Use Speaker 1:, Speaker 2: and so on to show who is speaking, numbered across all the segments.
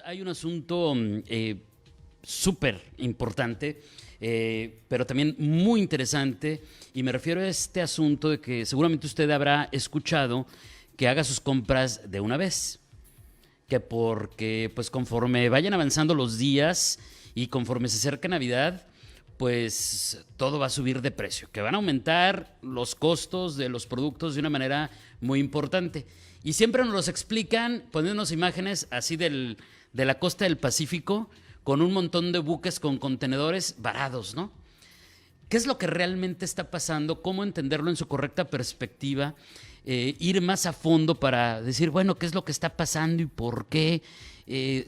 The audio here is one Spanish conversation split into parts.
Speaker 1: Hay un asunto súper importante, pero también muy interesante, y me refiero a este asunto de que seguramente usted habrá escuchado que haga sus compras de una vez, que porque pues conforme vayan avanzando los días y conforme se acerca Navidad, pues todo va a subir de precio, que van a aumentar los costos de los productos de una manera muy importante. Y siempre nos los explican poniéndonos imágenes así de la costa del Pacífico, con un montón de buques con contenedores varados, ¿no? ¿Qué es lo que realmente está pasando? ¿Cómo entenderlo en su correcta perspectiva? Ir más a fondo para decir, bueno, ¿qué es lo que está pasando y por qué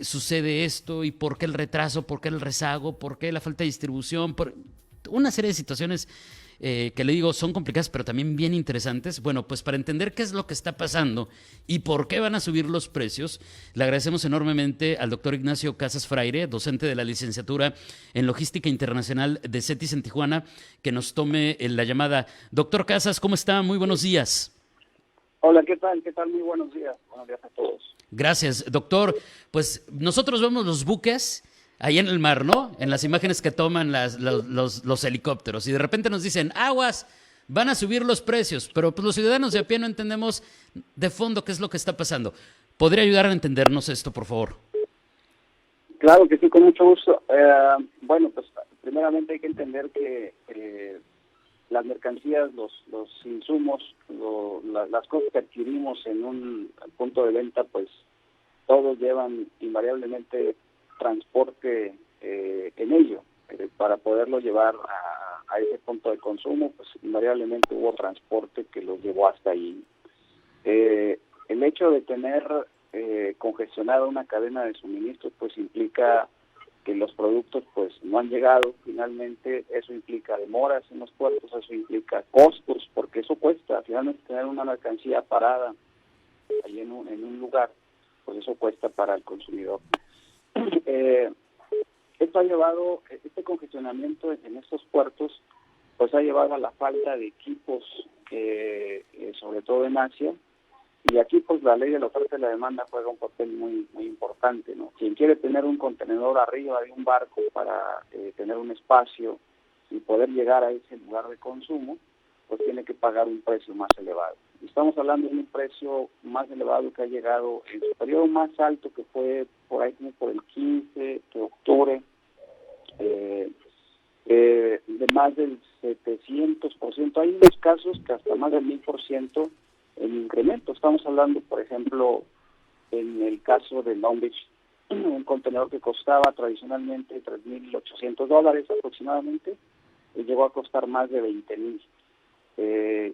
Speaker 1: sucede esto? ¿Y por qué el retraso? ¿Por qué el rezago? ¿Por qué la falta de distribución? Por una serie de situaciones que le digo son complicadas, pero también bien interesantes. Bueno, pues para entender qué es lo que está pasando y por qué van a subir los precios, le agradecemos enormemente al doctor Ignacio Casas Fraire, docente de la licenciatura en Logística Internacional de CETIS en Tijuana, que nos tome la llamada. Doctor Casas, ¿cómo está? Muy buenos días.
Speaker 2: Hola, ¿qué tal? ¿Qué tal? Muy buenos días. Buenos días a todos.
Speaker 1: Gracias, doctor. Pues nosotros vemos los buques ahí en el mar, ¿no? En las imágenes que toman los helicópteros. Y de repente nos dicen, aguas, van a subir los precios. Pero pues los ciudadanos de a pie no entendemos de fondo qué es lo que está pasando. ¿Podría ayudar a entendernos esto, por favor?
Speaker 2: Claro que sí, con mucho gusto. Bueno, pues primeramente hay que entender que las mercancías, los insumos, las cosas que adquirimos en un punto de venta, pues todos llevan invariablemente transporte en ello. Para poderlo llevar a ese punto de consumo, pues invariablemente hubo transporte que los llevó hasta ahí. El hecho de tener congestionada una cadena de suministros, pues implica que los productos pues no han llegado finalmente. Eso implica demoras en los puertos, eso implica costos, porque eso cuesta. Finalmente tener una mercancía parada ahí en un lugar, pues eso cuesta para el consumidor. Esto ha llevado, este congestionamiento en estos puertos, pues ha llevado a la falta de equipos, sobre todo en Asia. Y aquí pues la ley de la oferta y la demanda juega un papel muy importante, ¿no? Quien quiere tener un contenedor arriba de un barco para tener un espacio y poder llegar a ese lugar de consumo, pues tiene que pagar un precio más elevado. Y estamos hablando de un precio más elevado que ha llegado en su periodo más alto, que fue por ahí como por el 15 de octubre, de más del 700%. Hay unos casos que hasta más del 1000% en incremento. Estamos hablando, por ejemplo, en el caso de Long Beach, un contenedor que costaba tradicionalmente $3,800 aproximadamente, llegó a costar más de 20,000.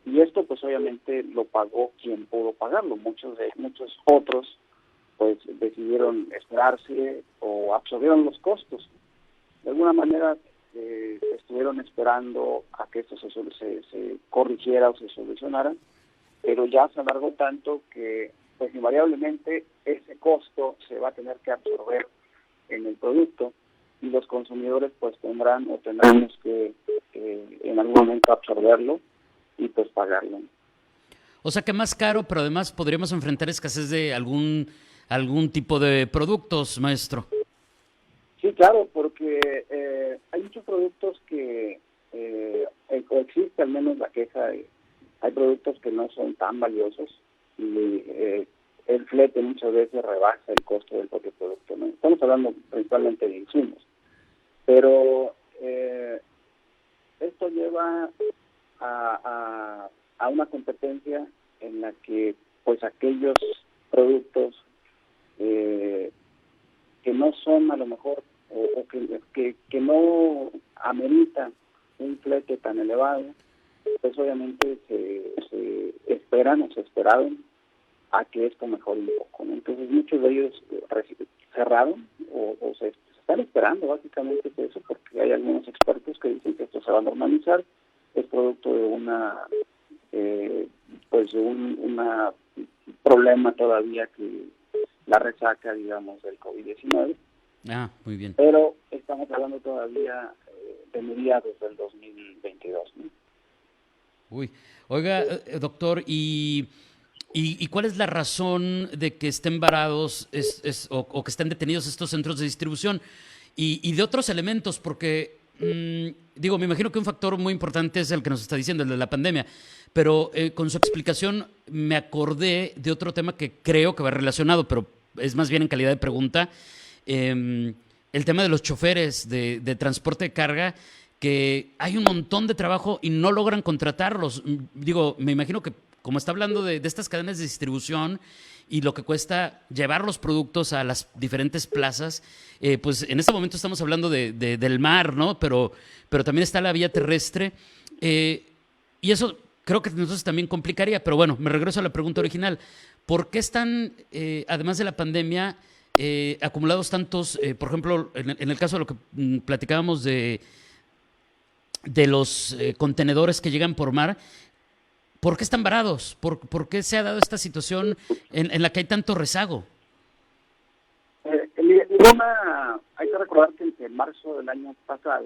Speaker 2: Y esto pues obviamente lo pagó quien pudo pagarlo. Muchos otros pues decidieron esperarse o absorbieron los costos. De alguna manera estuvieron esperando a que esto se corrigiera o se solucionara, pero ya se alargó tanto que pues invariablemente ese costo se va a tener que absorber en el producto, y los consumidores pues tendremos que en algún momento absorberlo y pues pagarlo.
Speaker 1: O sea que más caro, pero además podríamos enfrentar escasez de algún tipo de productos, maestro.
Speaker 2: Sí, claro, porque hay muchos productos que, o existe al menos la queja de, hay productos que no son tan valiosos y el flete muchas veces rebasa el costo del propio producto, ¿no? Estamos hablando principalmente de insumos, pero esto lleva a una competencia en la que pues aquellos productos que no son a lo mejor o que no ameritan un flete tan elevado, pues obviamente se esperan o se esperaron a que esto mejore un poco, ¿no? Entonces muchos de ellos cerraron o se están esperando básicamente eso, porque hay algunos expertos que dicen que esto se va a normalizar. Es producto de una problema todavía, que la resaca, digamos, del COVID-19.
Speaker 1: Ah, muy bien.
Speaker 2: Pero estamos hablando todavía de mediados del 2022, ¿no?
Speaker 1: Uy, oiga, doctor, y ¿Y cuál es la razón de que estén varados o que estén detenidos estos centros de distribución? Y de otros elementos, porque, digo, me imagino que un factor muy importante es el que nos está diciendo, el de la pandemia, pero con su explicación me acordé de otro tema que creo que va relacionado, pero es más bien en calidad de pregunta. El tema de los choferes de transporte de carga, que hay un montón de trabajo y no logran contratarlos. Digo, me imagino que como está hablando de estas cadenas de distribución y lo que cuesta llevar los productos a las diferentes plazas, pues en este momento estamos hablando del mar, ¿no? Pero también está la vía terrestre. Y eso creo que entonces también complicaría. Pero bueno, me regreso a la pregunta original. ¿Por qué están, además de la pandemia, acumulados tantos, por ejemplo, en el caso de lo que platicábamos de los contenedores que llegan por mar? ¿Por qué están varados? ¿Por qué se ha dado esta situación en la que hay tanto rezago?
Speaker 2: Hay que recordar que en marzo del año pasado,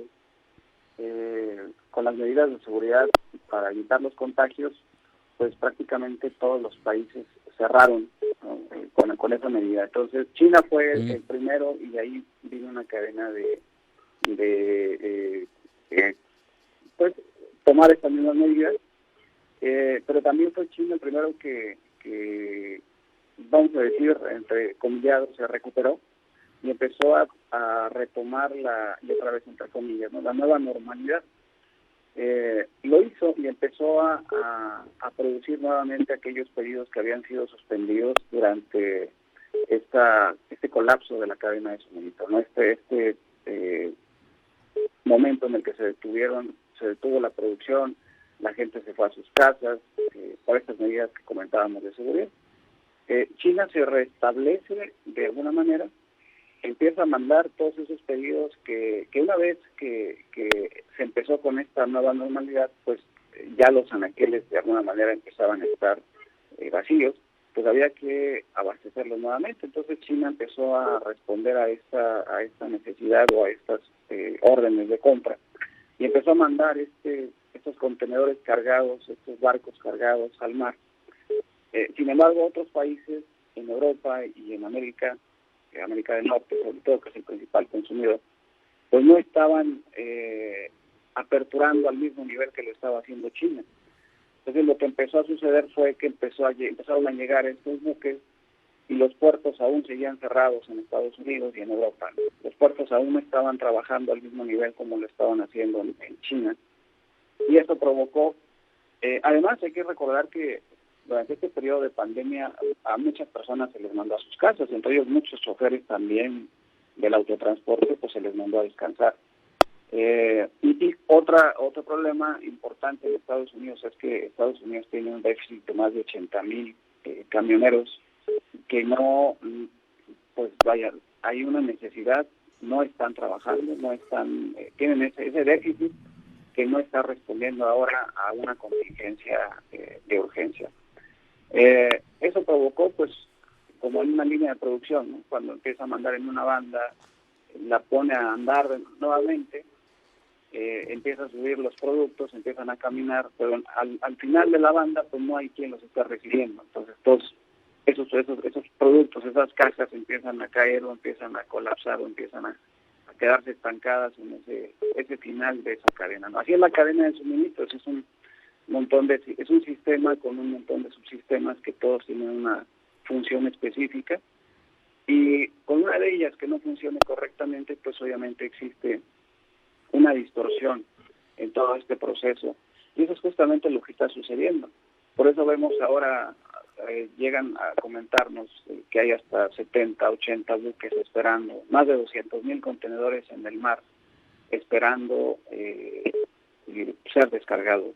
Speaker 2: con las medidas de seguridad para evitar los contagios, pues prácticamente todos los países cerraron, ¿no? con esa medida. Entonces China fue el primero y de ahí vino una cadena de pues tomar estas mismas medidas. Pero también fue China el primero que, vamos a decir, entre comillados, se recuperó y empezó a retomar y otra vez entre comillas, ¿no?, la nueva normalidad. Lo hizo y empezó a producir nuevamente aquellos pedidos que habían sido suspendidos durante este colapso de la cadena de suministro, ¿no? Este momento en el que se detuvo la producción, la gente se fue a sus casas por estas medidas que comentábamos de seguridad. China se restablece de alguna manera, empieza a mandar todos esos pedidos que una vez que se empezó con esta nueva normalidad, pues ya los anaqueles de alguna manera empezaban a estar vacíos, pues había que abastecerlos nuevamente. Entonces China empezó a responder a esta necesidad o a estas órdenes de compra y empezó a mandar estos contenedores cargados, estos barcos cargados al mar. Sin embargo, otros países en Europa y en América del Norte, sobre todo, que es el principal consumidor, pues no estaban aperturando al mismo nivel que lo estaba haciendo China. Entonces lo que empezó a suceder fue que empezaron a llegar estos buques y los puertos aún seguían cerrados en Estados Unidos y en Europa. Los puertos aún no estaban trabajando al mismo nivel como lo estaban haciendo en China. Y esto provocó, además hay que recordar que durante este periodo de pandemia a muchas personas se les mandó a sus casas, entre ellos muchos choferes también del autotransporte, pues se les mandó a descansar. Y otro problema importante en Estados Unidos es que Estados Unidos tiene un déficit de más de 80,000 camioneros que no, pues vaya, hay una necesidad, no están trabajando, no están, tienen ese déficit que no está respondiendo ahora a una contingencia de urgencia. Eso provocó, pues, como en una línea de producción, ¿no? Cuando empieza a mandar en una banda, la pone a andar nuevamente, empieza a subir los productos, empiezan a caminar, pero al final de la banda, pues no hay quien los está recibiendo. Entonces, todos esos productos, esas cajas empiezan a caer o empiezan a colapsar o empiezan a quedarse estancadas en ese final de esa cadena, ¿no? Así es la cadena de suministros, es un sistema con un montón de subsistemas que todos tienen una función específica, y con una de ellas que no funcione correctamente, pues obviamente existe una distorsión en todo este proceso, y eso es justamente lo que está sucediendo. Por eso vemos ahora, llegan a comentarnos que hay hasta 70, 80 buques esperando, más de 200,000 contenedores en el mar, esperando ser descargados.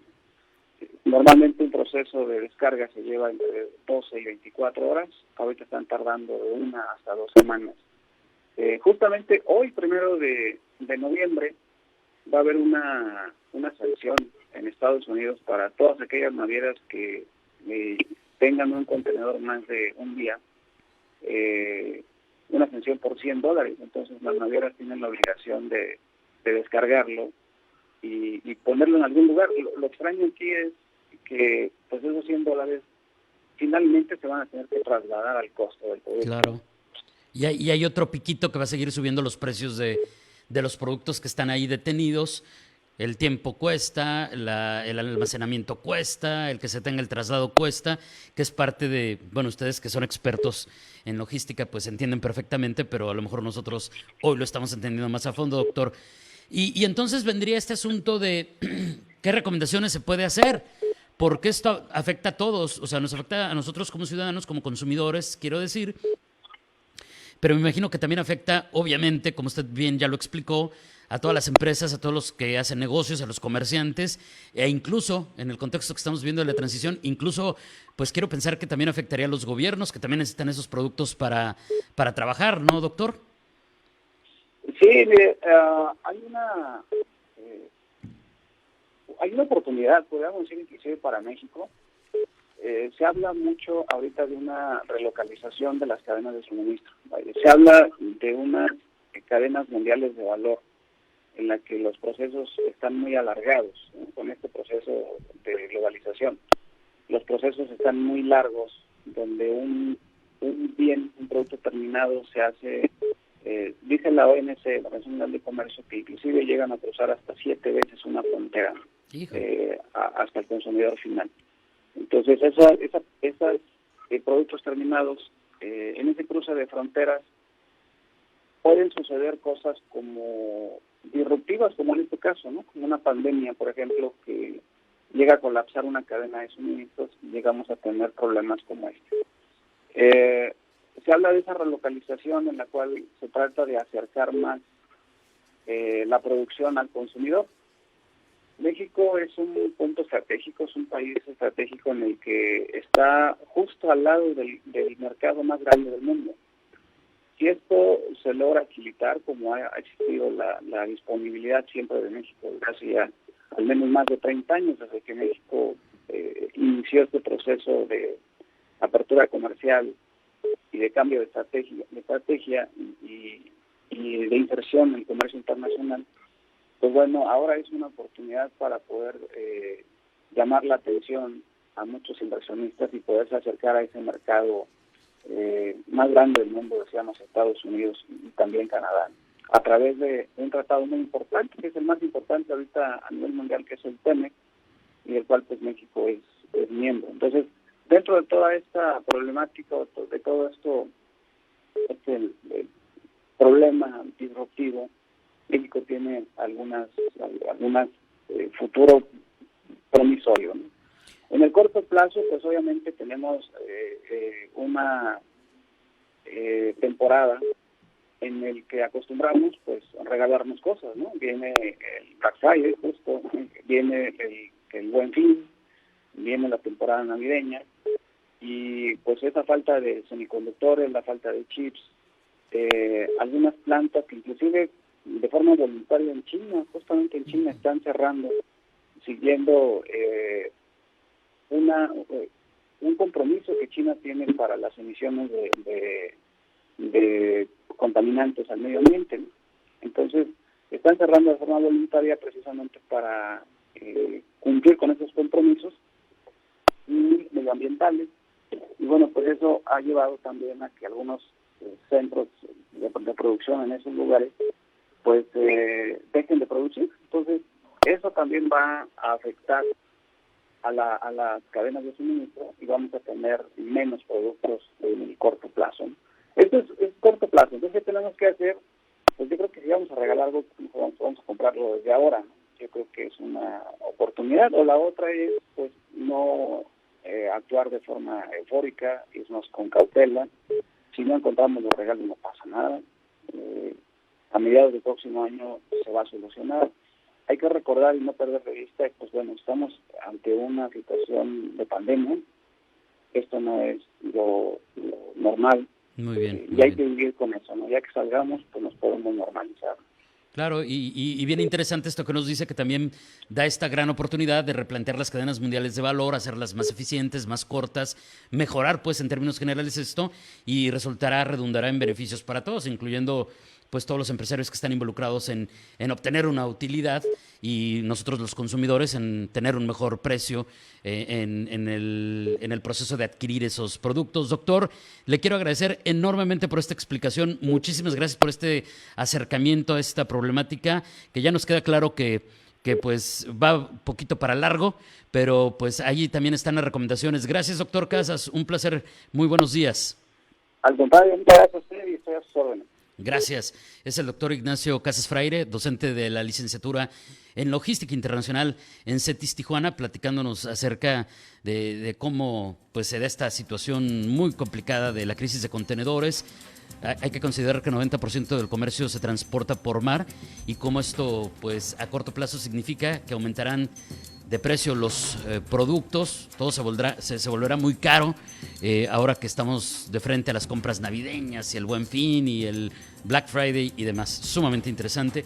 Speaker 2: Normalmente un proceso de descarga se lleva entre 12 y 24 horas, ahorita están tardando de 1 hasta 2 semanas. Justamente hoy, 1 de noviembre, va a haber una sanción en Estados Unidos para todas aquellas navieras que tengan un contenedor más de un día, una sanción por $100. Entonces las navieras tienen la obligación de descargarlo y ponerlo en algún lugar. Lo extraño aquí es que pues esos $100 finalmente se van a tener que trasladar al costo del producto.
Speaker 1: Claro. Y hay otro piquito que va a seguir subiendo los precios de los productos que están ahí detenidos. El tiempo cuesta, el almacenamiento cuesta, el que se tenga el traslado cuesta, que es parte de, bueno, ustedes que son expertos en logística, pues entienden perfectamente, pero a lo mejor nosotros hoy lo estamos entendiendo más a fondo, doctor. Y entonces vendría este asunto de qué recomendaciones se puede hacer, porque esto afecta a todos, o sea, nos afecta a nosotros como ciudadanos, como consumidores, quiero decir, pero me imagino que también afecta, obviamente, como usted bien ya lo explicó, a todas las empresas, a todos los que hacen negocios, a los comerciantes, e incluso, en el contexto que estamos viendo de la transición, incluso, pues quiero pensar que también afectaría a los gobiernos, que también necesitan esos productos para trabajar, ¿no, doctor?
Speaker 2: Sí, mire, hay una oportunidad, podríamos decir, inclusive para México. Se habla mucho ahorita de una relocalización de las cadenas de suministro. Se habla de unas cadenas mundiales de valor en la que los procesos están muy alargados, ¿no? Con este proceso de globalización. Los procesos están muy largos, donde un producto terminado se hace, dice la OMC, la Organización Mundial de Comercio, que inclusive llegan a cruzar hasta 7 veces una frontera hasta el consumidor final. Entonces, esos productos terminados, en ese cruce de fronteras, pueden suceder cosas como disruptivas, como en este caso, ¿no? Como una pandemia, por ejemplo, que llega a colapsar una cadena de suministros y llegamos a tener problemas como este. Se habla de esa relocalización en la cual se trata de acercar más la producción al consumidor. México es un punto estratégico, es un país estratégico en el que está justo al lado del mercado más grande del mundo. Si esto se logra equilibrar, como ha existido la disponibilidad siempre de México, casi ya al menos más de 30 años desde que México inició este proceso de apertura comercial y de cambio de estrategia y de inserción en el comercio internacional, pues bueno, ahora es una oportunidad para poder llamar la atención a muchos inversionistas y poderse acercar a ese mercado más grande del mundo, decíamos Estados Unidos y también Canadá, a través de un tratado muy importante, que es el más importante ahorita a nivel mundial, que es el TEMEC, y del cual pues México es miembro. Entonces, dentro de toda esta problemática, de todo esto, el problema disruptivo, México tiene algunas futuro promisorio, ¿no? En el corto plazo, pues obviamente tenemos una temporada en el que acostumbramos pues a regalarnos cosas, ¿no? Viene el Black Friday, justo, viene el Buen Fin, viene la temporada navideña, y pues esa falta de semiconductores, la falta de chips, algunas plantas que inclusive de forma voluntaria en China, justamente en China están cerrando, siguiendo un compromiso que China tiene para las emisiones de contaminantes al medio ambiente, ¿no? Entonces, están cerrando de forma voluntaria precisamente para cumplir con esos compromisos medioambientales. Y bueno, pues eso ha llevado también a que algunos centros de producción en esos lugares pues dejen de producir. Entonces, eso también va a afectar a las cadenas de suministro y vamos a tener menos productos en el corto plazo, ¿no? Esto es corto plazo. Entonces, ¿qué tenemos que hacer? Pues yo creo que si vamos a regalar algo, vamos a comprarlo desde ahora, ¿no? Yo creo que es una oportunidad. O la otra es, pues, no actuar de forma eufórica, irnos con cautela. Si no encontramos los regalos, no pasa nada. A mediados del próximo año se va a solucionar. Hay que recordar y no perder de vista, pues bueno, estamos ante una situación de pandemia. Esto no es lo normal.
Speaker 1: Muy bien.
Speaker 2: Y hay que vivir con eso, ¿no? Ya que salgamos, pues nos podemos normalizar.
Speaker 1: Claro, y bien interesante esto que nos dice, que también da esta gran oportunidad de replantear las cadenas mundiales de valor, hacerlas más eficientes, más cortas, mejorar pues en términos generales esto, y redundará en beneficios para todos, incluyendo pues todos los empresarios que están involucrados en obtener una utilidad y nosotros los consumidores en tener un mejor precio en el proceso de adquirir esos productos. Doctor, le quiero agradecer enormemente por esta explicación. Muchísimas gracias por este acercamiento a esta problemática, que ya nos queda claro que pues va un poquito para largo, pero pues allí también están las recomendaciones. Gracias, doctor Casas. Un placer. Muy buenos días.
Speaker 2: Al contrario, muchas gracias a usted y estoy a sus órdenes.
Speaker 1: Gracias. Es el doctor Ignacio Casas Freire, docente de la licenciatura en Logística Internacional en CETIS Tijuana, platicándonos acerca de cómo pues, se da esta situación muy complicada de la crisis de contenedores. Hay que considerar que el 90% del comercio se transporta por mar y cómo esto pues, a corto plazo significa que aumentarán de precio los productos, todo se volverá muy caro ahora que estamos de frente a las compras navideñas y el Buen Fin y el Black Friday y demás. Sumamente interesante.